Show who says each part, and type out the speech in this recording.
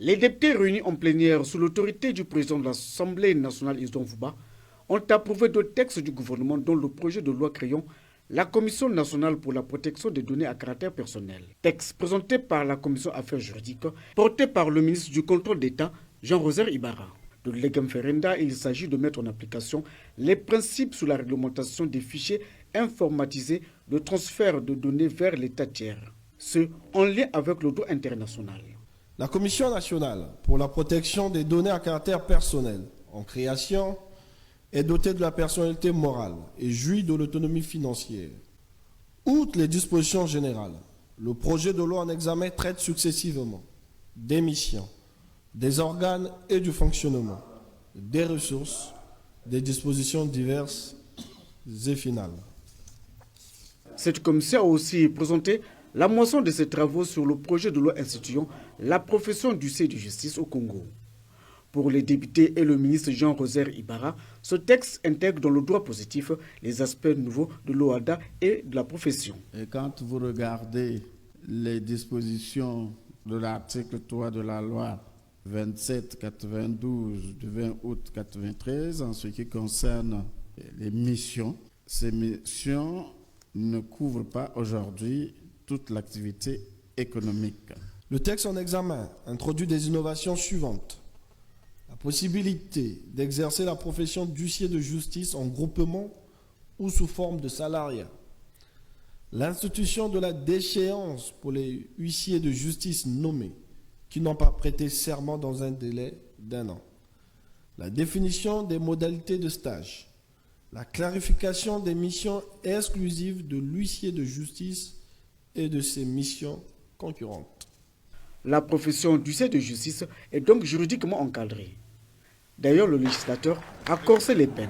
Speaker 1: Les députés réunis en plénière sous l'autorité du président de l'Assemblée nationale, Isdon Fouba, ont approuvé deux textes du gouvernement dont le projet de loi créant la Commission nationale pour la protection des données à caractère personnel. Texte présenté par la Commission Affaires juridiques, porté par le ministre du Contrôle d'État, Jean-Rosaire Ibarra. De Legem Ferenda, il s'agit de mettre en application les principes sous la réglementation des fichiers informatisés de transfert de données vers l'État tiers, ce en lien avec le droit international.
Speaker 2: La Commission nationale pour la protection des données à caractère personnel, en création, est dotée de la personnalité morale et jouit de l'autonomie financière. Outre les dispositions générales, le projet de loi en examen traite successivement des missions, des organes et du fonctionnement, des ressources, des dispositions diverses et finales.
Speaker 1: Cette commission a aussi présenté la moisson de ses travaux sur le projet de loi instituant la profession d'huissier de justice au Congo. Pour les députés et le ministre Jean-Rosaire Ibarra, ce texte intègre dans le droit positif les aspects nouveaux de l'OADA et de la profession.
Speaker 3: Et quand vous regardez les dispositions de l'article 3 de la loi 2792 du 20 août 1993 en ce qui concerne les missions, ces missions ne couvrent pas aujourd'hui toute l'activité économique.
Speaker 2: Le texte en examen introduit des innovations suivantes. La possibilité d'exercer la profession d'huissier de justice en groupement ou sous forme de salariat. L'institution de la déchéance pour les huissiers de justice nommés qui n'ont pas prêté serment dans un délai d'1 an. La définition des modalités de stage. La clarification des missions exclusives de l'huissier de justice et de ses missions concurrentes.
Speaker 1: La profession d'huissier de justice est donc juridiquement encadrée. D'ailleurs, le législateur a corsé les peines.